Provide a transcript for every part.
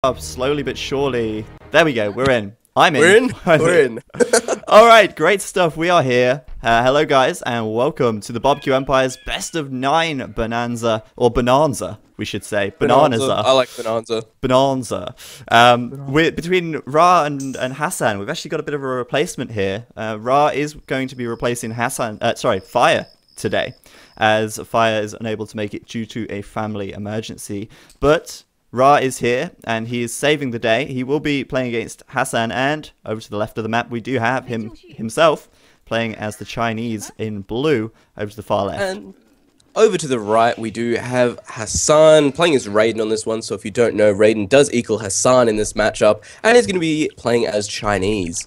up slowly but surely. There we go. We're in. I'm in. We're in. We're in. All right, great stuff. We are here. Hello, guys, and welcome to the BBQEmpires Best of 9 Bonanza, or Bonanza, we should say. Bonanza. I like Bonanza. Bonanza. Between Ra and Hasan, we've actually got a bit of a replacement here. Ra is going to be replacing Fire today, as Fire is unable to make it due to a family emergency. But Ra is here, and he is saving the day. He will be playing against Hasan, and over to the left of the map, we do have him himself playing as the Chinese in blue over to the far left. And over to the right, we do have Hasan playing as Raiden on this one. So if you don't know, Raiden does equal Hasan in this matchup, and he's going to be playing as Chinese.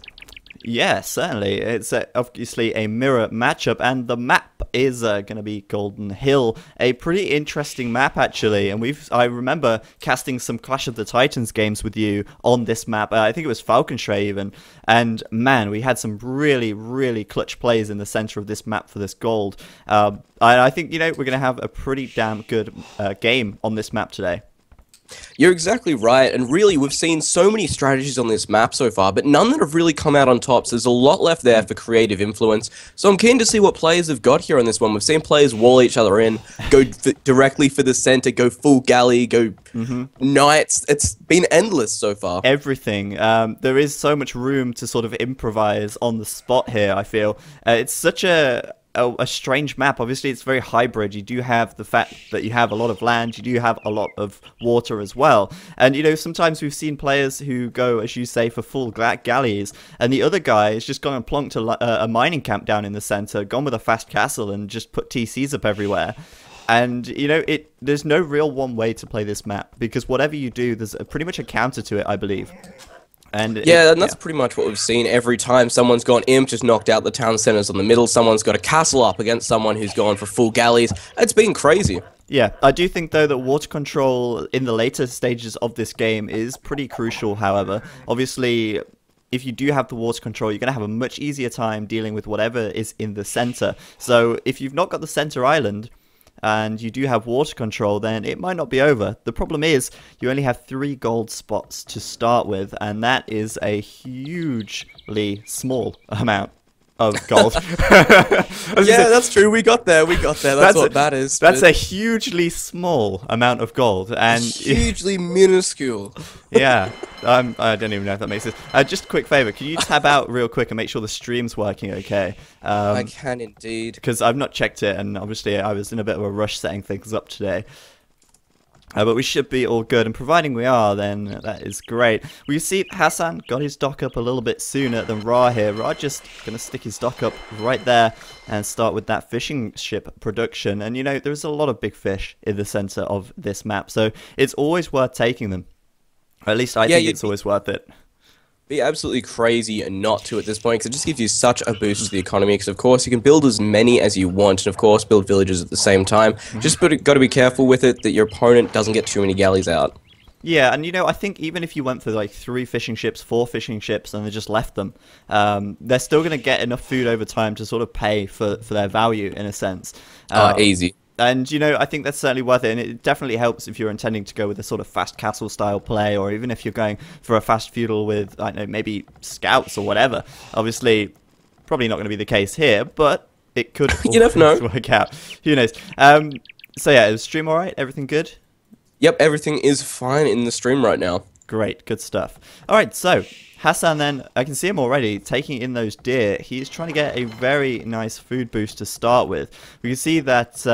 Yeah, certainly. It's obviously a mirror matchup, and the map is going to be Golden Hill. A pretty interesting map, actually, and I remember casting some Clash of the Titans games with you on this map. I think it was Falcon Stray even, and man, we had some really, really clutch plays in the center of this map for this gold. I think, we're going to have a pretty damn good game on this map today. You're exactly right, and really we've seen so many strategies on this map so far, but none that have really come out on top, so there's a lot left there for creative influence. So I'm keen to see what players have got here on this one. We've seen players wall each other in, go directly for the center, go full galley, go knights. It's been endless so far. Everything. There is so much room to sort of improvise on the spot here, I feel. It's such a strange map. Obviously, it's very hybrid. You do have the fact that you have a lot of land, you do have a lot of water as well. And, sometimes we've seen players who go, as you say, for full galleys, and the other guy has just gone and plonked a mining camp down in the center, gone with a fast castle, and just put TCs up everywhere. And, there's no real one way to play this map, because whatever you do, there's pretty much a counter to it, I believe. And that's pretty much what we've seen every time. Someone's gone imp, just knocked out the town centers on the middle. Someone's got a castle up against someone who's gone for full galleys. It's been crazy. Yeah, I do think, though, that water control in the later stages of this game is pretty crucial, however. Obviously, if you do have the water control, you're going to have a much easier time dealing with whatever is in the center. So if you've not got the center island, and you do have water control, then it might not be over. The problem is, you only have 3 gold spots to start with, and that is a hugely small amount of gold. Yeah, that's true. We got there. That's what that is. That's a hugely small amount of gold, and hugely minuscule. Yeah, I don't even know if that makes sense. Just a quick favor, can you tab out real quick and make sure the stream's working okay? I can indeed. Because I've not checked it, and obviously I was in a bit of a rush setting things up today. But we should be all good, and providing we are, then that is great. We see Hasan got his dock up a little bit sooner than Ra here. Ra just going to stick his dock up right there and start with that fishing ship production. And, there's a lot of big fish in the center of this map, so it's always worth taking them. Or at least I think it's always worth it. Be absolutely crazy not to at this point, because it just gives you such a boost to the economy, because of course you can build as many as you want, and of course build villages at the same time. Just got to be careful with it that your opponent doesn't get too many galleys out. Yeah, and I think even if you went for like 3 fishing ships, 4 fishing ships, and they just left them, they're still going to get enough food over time to sort of pay for their value, in a sense. Easy. And, I think that's certainly worth it, and it definitely helps if you're intending to go with a sort of fast castle style play, or even if you're going for a fast feudal with, I don't know, maybe scouts or whatever. Obviously, probably not going to be the case here, but it could you never know. Work out. Who knows? So yeah, is stream alright? Everything good? Yep, everything is fine in the stream right now. Great, good stuff. Alright, so Hasan then, I can see him already taking in those deer. He's trying to get a very nice food boost to start with. We can see that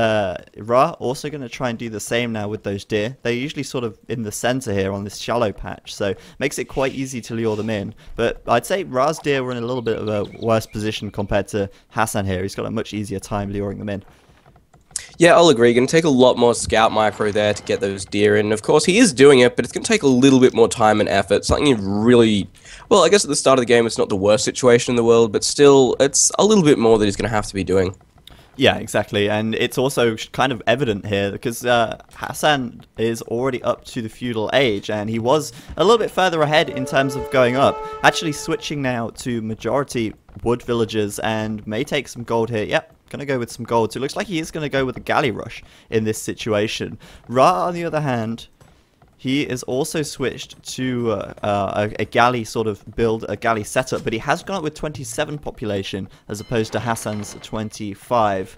Ra also going to try and do the same now with those deer. They're usually sort of in the center here on this shallow patch, so makes it quite easy to lure them in. But I'd say Ra's deer were in a little bit of a worse position compared to Hasan here. He's got a much easier time luring them in. Yeah, I'll agree. Going to take a lot more scout micro there to get those deer in. Of course, he is doing it, but it's going to take a little bit more time and effort. Something you really... Well, I guess at the start of the game, it's not the worst situation in the world, but still, it's a little bit more that he's going to have to be doing. Yeah, exactly, and it's also kind of evident here because Hasan is already up to the feudal age, and he was a little bit further ahead in terms of going up. Actually switching now to majority wood villages and may take some gold here. Yep. Going to go with some gold. So it looks like he is going to go with a galley rush in this situation. Ra, on the other hand, He is also switched to a galley sort of build, a galley setup, but he has gone up with 27 population as opposed to Hasan's 25.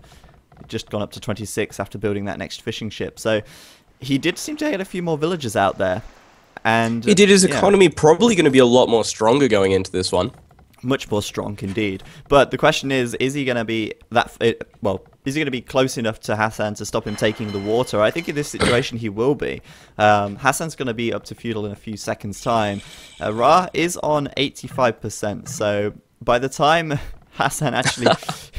Just gone up to 26 after building that next fishing ship. So he did seem to get a few more villagers out there. And he did. His economy probably going to be a lot more stronger going into this one. Much more strong indeed. But the question is he going to be is he going to be close enough to Hasan to stop him taking the water? I think in this situation he will be. Hasan's going to be up to feudal in a few seconds' time. Ra is on 85%, so by the time Hasan actually...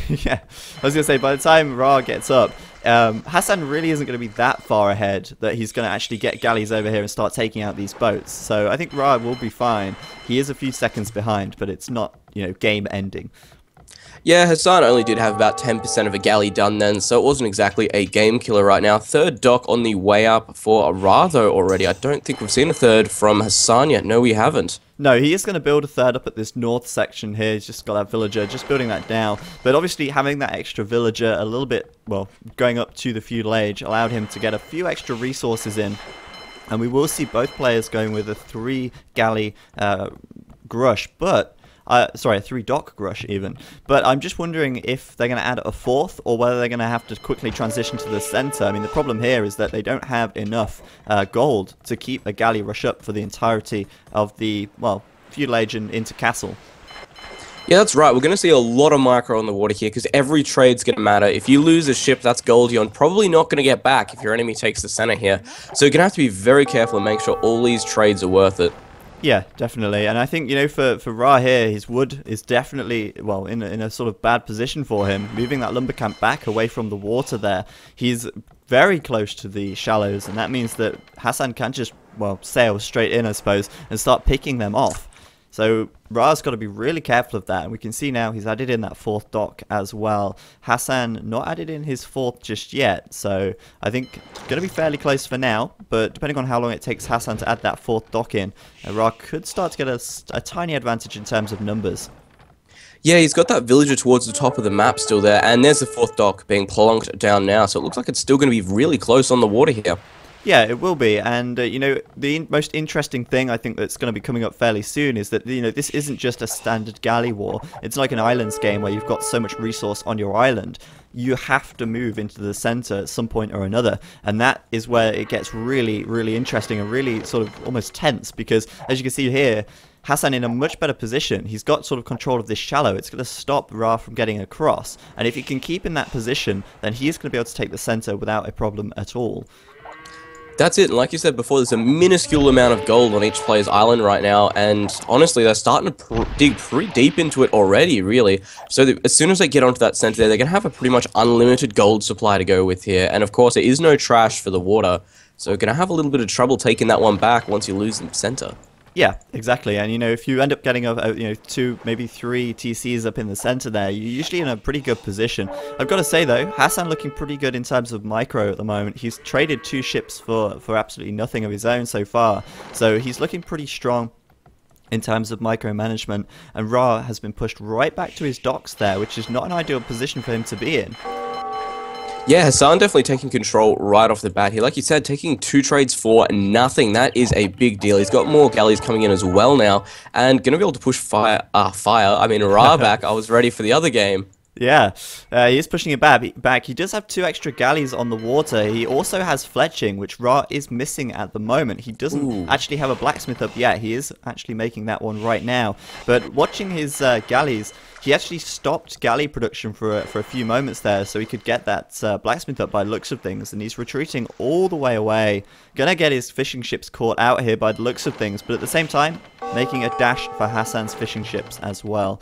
yeah, I was going to say, by the time Ra gets up, Hasan really isn't going to be that far ahead that he's going to actually get galleys over here and start taking out these boats. So I think Ra will be fine. He is a few seconds behind, but it's not, game ending. Yeah, Hasan only did have about 10% of a galley done then, so it wasn't exactly a game killer right now. Third dock on the way up for Ra, though, already. I don't think we've seen a third from Hasan yet. No, we haven't. No, he is going to build a third up at this north section here. He's just got that villager, just building that down. But obviously having that extra villager a little bit, going up to the feudal age, allowed him to get a few extra resources in. And we will see both players going with a 3-galley grush, but... sorry, a 3-dock grush even. But I'm just wondering if they're going to add a 4th or whether they're going to have to quickly transition to the center. I mean, the problem here is that they don't have enough gold to keep a galley rush up for the entirety of the, feudal age and into castle. Yeah, that's right. We're going to see a lot of micro on the water here because every trade's going to matter. If you lose a ship, that's gold you're probably not going to get back if your enemy takes the center here. So you're going to have to be very careful and make sure all these trades are worth it. Yeah, definitely. And I think, for Ra here, his wood is definitely, in a sort of bad position for him. Moving that lumber camp back away from the water there. He's very close to the shallows, and that means that Hasan can just, sail straight in, I suppose, and start picking them off. So Ra's got to be really careful of that, and we can see now he's added in that 4th dock as well. Hasan not added in his 4th just yet, so I think going to be fairly close for now, but depending on how long it takes Hasan to add that 4th dock in, Ra could start to get a tiny advantage in terms of numbers. Yeah, he's got that villager towards the top of the map still there, and there's the 4th dock being plonked down now, so it looks like it's still going to be really close on the water here. Yeah, it will be, and the most interesting thing I think that's going to be coming up fairly soon is that this isn't just a standard galley war. It's like an islands game where you've got so much resource on your island. You have to move into the center at some point or another, and that is where it gets really, really interesting and really sort of almost tense, because as you can see here, Hasan in a much better position. He's got sort of control of this shallow. It's going to stop Ra from getting across, and if he can keep in that position, then he's going to be able to take the center without a problem at all. That's it, and like you said before, there's a minuscule amount of gold on each player's island right now, and honestly, they're starting to dig pretty deep into it already, really. So as soon as they get onto that center there, they're going to have a pretty much unlimited gold supply to go with here, and of course, there is no trash for the water, so you're going to have a little bit of trouble taking that one back once you lose the center. Yeah, exactly. And, if you end up getting, 2, maybe 3 TCs up in the center there, you're usually in a pretty good position. I've got to say, though, Hasan looking pretty good in terms of micro at the moment. He's traded 2 ships for absolutely nothing of his own so far. So he's looking pretty strong in terms of micromanagement. And Ra has been pushed right back to his docks there, which is not an ideal position for him to be in. Yeah, Hasan definitely taking control right off the bat here. Like you said, taking 2 trades for nothing. That is a big deal. He's got more galleys coming in as well now, and going to be able to push Ra back. I was ready for the other game. Yeah, he is pushing it back. He does have 2 extra galleys on the water. He also has fletching, which Ra is missing at the moment. He doesn't actually have a blacksmith up yet. He is actually making that one right now. But watching his galleys, he actually stopped galley production for a few moments there so he could get that blacksmith up by the looks of things. And he's retreating all the way away. Gonna get his fishing ships caught out here by the looks of things, but at the same time, making a dash for Hasan's fishing ships as well.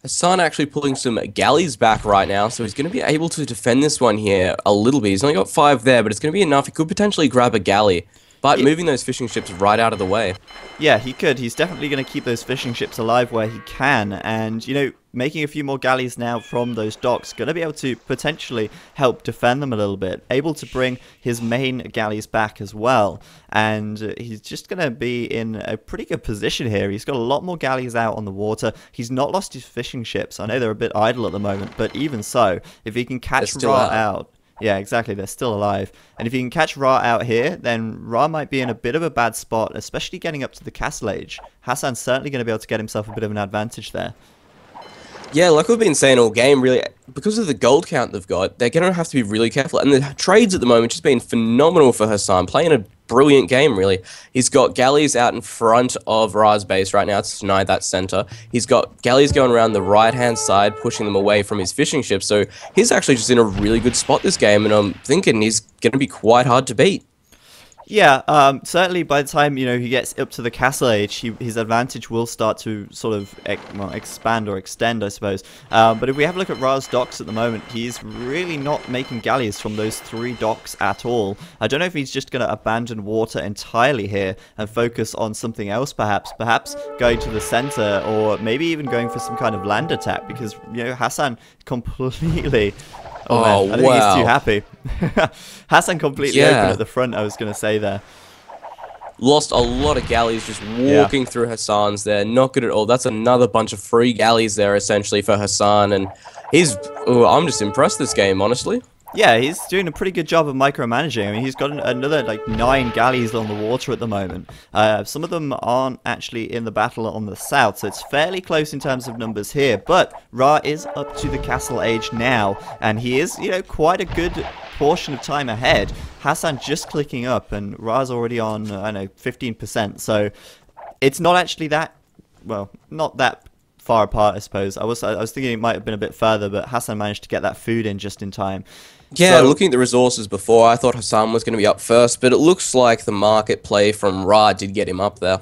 Hasan actually pulling some galleys back right now, so he's going to be able to defend this one here a little bit. He's only got 5 there, but it's going to be enough. He could potentially grab a galley, but moving those fishing ships right out of the way. Yeah, he could. He's definitely going to keep those fishing ships alive where he can, and, making a few more galleys now from those docks, going to be able to potentially help defend them a little bit, able to bring his main galleys back as well, and he's just going to be in a pretty good position here. He's got a lot more galleys out on the water. He's not lost his fishing ships. I know they're a bit idle at the moment, but even so, if he can catch Ra out, Yeah, exactly. They're still alive. And if you can catch Ra out here, then Ra might be in a bit of a bad spot, especially getting up to the castle age. Hasan's certainly going to be able to get himself a bit of an advantage there. Yeah, like we've been saying all game, really, because of the gold count they've got, they're going to have to be really careful. And the trades at the moment just been phenomenal for Hasan, playing a brilliant game, really. He's got galleys out in front of Ra's base right now to deny that center. He's got galleys going around the right-hand side, pushing them away from his fishing ship. So he's actually just in a really good spot this game, and I'm thinking he's going to be quite hard to beat. Yeah, certainly by the time, he gets up to the castle age, his advantage will start to sort of expand or extend, I suppose. But if we have a look at Ra's docks at the moment, he's really not making galleys from those 3 docks at all. I don't know if he's just going to abandon water entirely here and focus on something else, perhaps going to the center, or maybe even going for some kind of land attack, because, Hasan completely... Oh, man, I think he's too happy. Hasan completely open at the front, I was going to say there. Lost a lot of galleys just walking through Hasan's there. Not good at all. That's another bunch of free galleys there, essentially, for Hasan. And I'm just impressed this game, honestly. Yeah, he's doing a pretty good job of micromanaging. I mean, he's got another, 9 galleys on the water at the moment. Some of them aren't actually in the battle on the south, so it's fairly close in terms of numbers here. But Ra is up to the castle age now, and he is, quite a good portion of time ahead. Hasan just clicking up, and Ra's already on, 15%. So it's not actually that, well, not that far apart, I suppose. I was thinking it might have been a bit further, but Hasan managed to get that food in just in time. Yeah, looking at the resources before, I thought Hasan was going to be up first, but it looks like the market play from Ra did get him up there.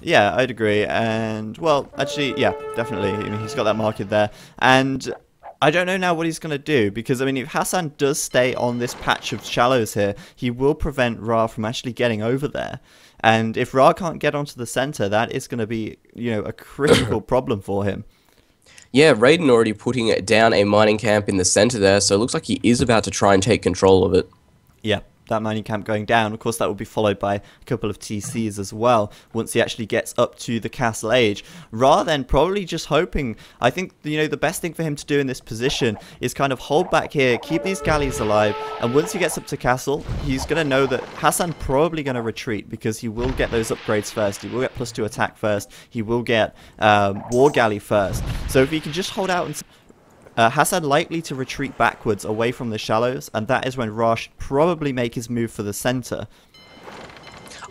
Yeah, I'd agree. And, well, actually, yeah, definitely. I mean, he's got that market there. And I don't know now what he's going to do, because, I mean, if Hasan does stay on this patch of shallows here, he will prevent Ra from actually getting over there. And if Ra can't get onto the center, that is going to be, a critical problem for him. Yeah, Raiden already putting down a mining camp in the center there, so it looks like he is about to try and take control of it. Yeah, that mining camp going down. Of course, that will be followed by a couple of TCs as well once he actually gets up to the castle age. Ra then probably just hoping, I think, the best thing for him to do in this position is kind of hold back here, keep these galleys alive, and once he gets up to castle, he's going to know that Hasan probably going to retreat, because he will get those upgrades first, he will get +2 attack first, he will get war galley first. So if he can just hold out and... Hasan likely to retreat backwards away from the shallows, and that is when Ra should probably make his move for the center.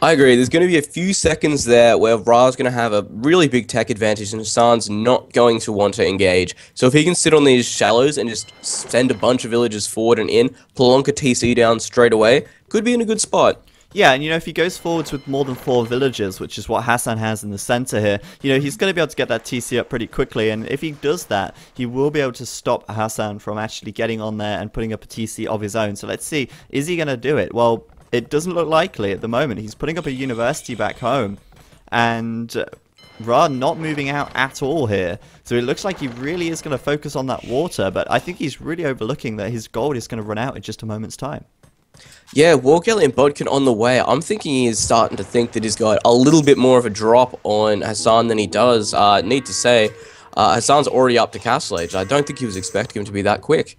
I agree. There's going to be a few seconds there where Ra's going to have a really big tech advantage and Hasan's not going to want to engage. So if he can sit on these shallows and just send a bunch of villagers forward and in, plonk a TC down straight away, could be in a good spot. Yeah, and if he goes forwards with more than 4 villagers, which is what Hasan has in the center here, he's going to be able to get that TC up pretty quickly, and if he does that, he will be able to stop Hasan from actually getting on there and putting up a TC of his own. So let's see, is he going to do it? Well, it doesn't look likely at the moment. He's putting up a university back home, and Ra not moving out at all here. So it looks like he really is going to focus on that water, but I think he's really overlooking that his gold is going to run out in just a moment's time. Yeah, Wargalley and Bodkin on the way. I'm thinking he is starting to think that he's got a little bit more of a drop on Hasan than he does. Need to say, Hasan's already up to Castle Age. I don't think he was expecting him to be that quick.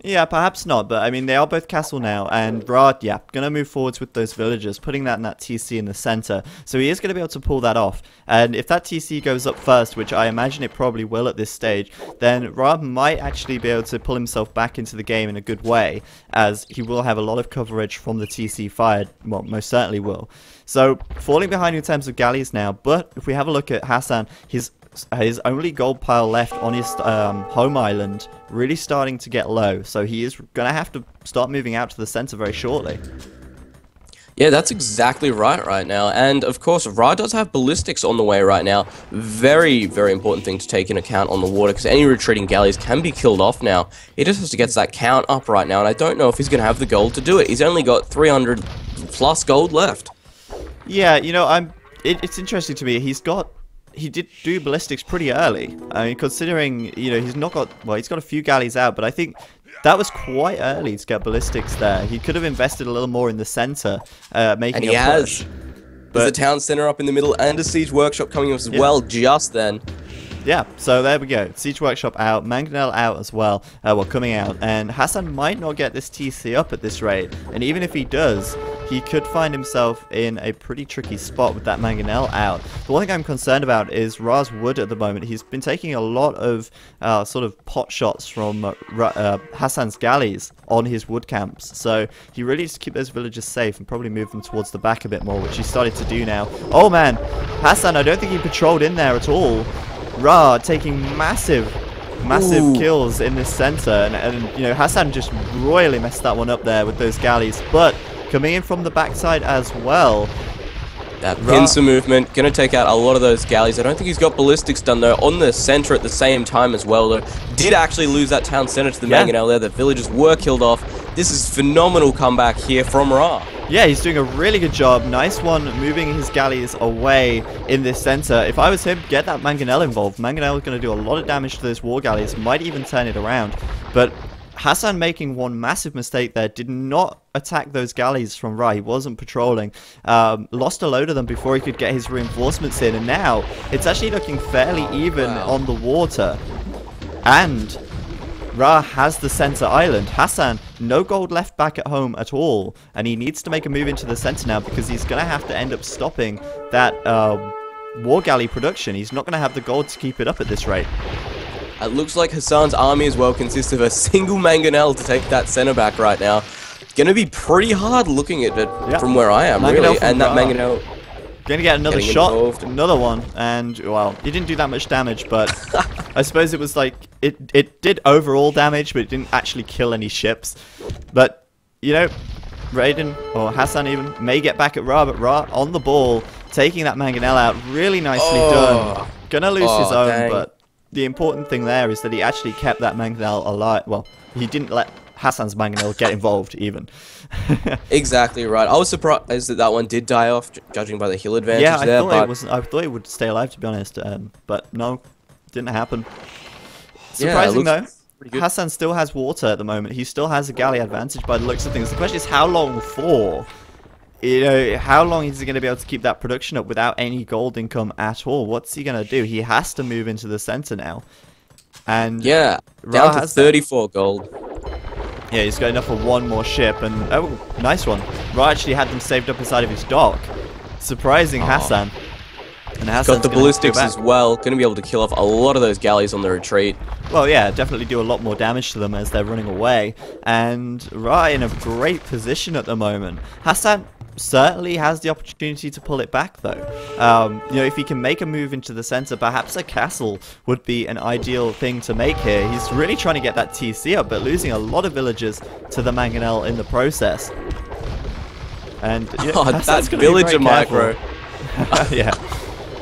Yeah, perhaps not, but I mean, they are both castle now, and Ra, yeah, gonna move forwards with those villagers, putting that in that TC in the center, so he is gonna be able to pull that off, and if that TC goes up first, which I imagine it probably will at this stage, then Ra might actually be able to pull himself back into the game in a good way, as he will have a lot of coverage from the TC fired, well, most certainly will. So, falling behind in terms of galleys now, but if we have a look at Hasan, his only gold pile left on his home island really starting to get low, so he is going to have to start moving out to the center very shortly. Yeah, that's exactly right now, and of course Ra does have ballistics on the way right now. Very, very important thing to take into account on the water, because any retreating galleys can be killed off now. He just has to get that count up right now, and I don't know if he's going to have the gold to do it. He's only got 300 plus gold left. Yeah, it's interesting to me. He did do ballistics pretty early. I mean, considering, he's got a few galleys out, but I think that was quite early to get ballistics there. He could have invested a little more in the center, making a push. There's a town center up in the middle and a siege workshop coming as well just then. Yeah, so there we go. Siege Workshop out, Mangonel out as well, well, coming out, and Hasan might not get this TC up at this rate, and even if he does, he could find himself in a pretty tricky spot with that Mangonel out. The one thing I'm concerned about is Ra's wood at the moment. He's been taking a lot of sort of pot shots from Hasan's galleys on his wood camps, so he really needs to keep those villagers safe and probably move them towards the back a bit more, which he's started to do now. Oh man, Hasan, I don't think he patrolled in there at all. Ra taking massive kills in this center, and you know, Hasan just royally messed that one up there with those galleys, but coming in from the backside as well. That pincer movement, going to take out a lot of those galleys. I don't think he's got ballistics done though on the center at the same time as well though. Did actually lose that town center to the Mangonel there. The villagers were killed off. This is phenomenal comeback here from Ra. Yeah, he's doing a really good job. Nice one, moving his galleys away in this center. If I was him, get that Mangonel involved. Mangonel is going to do a lot of damage to those war galleys, might even turn it around. But Hasan making one massive mistake there, did not attack those galleys from Ra. He wasn't patrolling. Lost a load of them before he could get his reinforcements in, and now it's actually looking fairly even on the water. And Ra has the center island. Hasan, no gold left back at home at all, and he needs to make a move into the center now because he's going to have to end up stopping that war galley production. He's not going to have the gold to keep it up at this rate. It looks like Hasan's army as well consists of a single Mangonel to take that center back right now. Going to be pretty hard looking at it from where I am, Mangonel really. And that Mangonel going to get another shot, another one, and, well, he didn't do that much damage, but I suppose it was like, it did overall damage, but it didn't actually kill any ships. But, you know, Raiden, or Hasan even, may get back at Ra, but Ra on the ball, taking that Mangonel out, really nicely done. Gonna lose his own, but the important thing there is that he actually kept that Mangonel alive. Well, he didn't let Hasan's Mangonel get involved, even. Exactly right. I was surprised that one did die off, judging by the heal advantage there. I thought it would stay alive, to be honest, but no, didn't happen. Surprising though, Hasan still has water at the moment. He still has a galley advantage by the looks of things. The question is how long for? You know, how long is he going to be able to keep that production up without any gold income at all? What's he going to do? He has to move into the center now. And yeah, down to 34 gold. Yeah, he's got enough for one more ship, and oh, nice one. Ra actually had them saved up inside of his dock. Surprising Hasan. And Hasan's got the ballistics as well. Going to be able to kill off a lot of those galleys on the retreat. Well, yeah, definitely do a lot more damage to them as they're running away. And Ra in a great position at the moment. Hasan certainly has the opportunity to pull it back, though. You know, if he can make a move into the center, perhaps a castle would be an ideal thing to make here. He's really trying to get that TC up, but losing a lot of villagers to the Mangonel in the process. And yeah, that villager micro. Yeah.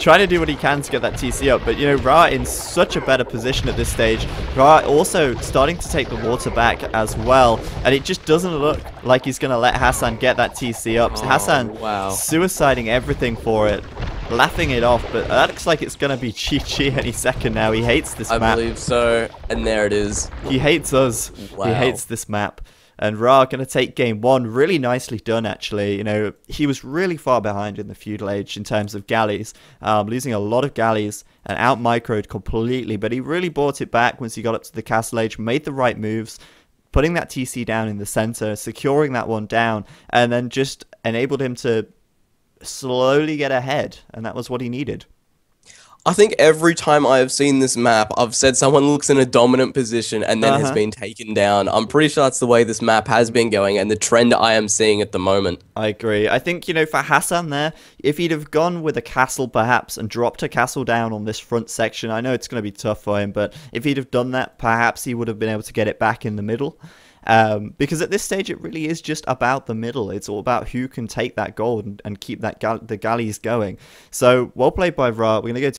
Trying to do what he can to get that TC up, but you know, Ra in such a better position at this stage. Ra also starting to take the water back as well, and it just doesn't look like he's going to let Hasan get that TC up. So Hasan suiciding everything for it, laughing it off, but that looks like it's going to be GG any second now. He hates this map. I believe so, and there it is. He hates us. Wow. He hates this map. And Ra going to take game one. Really nicely done, actually. You know, he was really far behind in the feudal age in terms of galleys, losing a lot of galleys and out-microed completely. But he really brought it back once he got up to the castle age, made the right moves, putting that TC down in the center, securing that one down, and then just enabled him to slowly get ahead. And that was what he needed. I think every time I have seen this map, I've said someone looks in a dominant position and then has been taken down. I'm pretty sure that's the way this map has been going and the trend I am seeing at the moment. I agree. I think, you know, for Hasan there, if he'd have gone with a castle perhaps and dropped a castle down on this front section, I know it's going to be tough for him, but if he'd have done that, perhaps he would have been able to get it back in the middle. Because at this stage, it really is just about the middle. It's all about who can take that gold and keep that the galleys going. So, well played by Ra. We're going to go to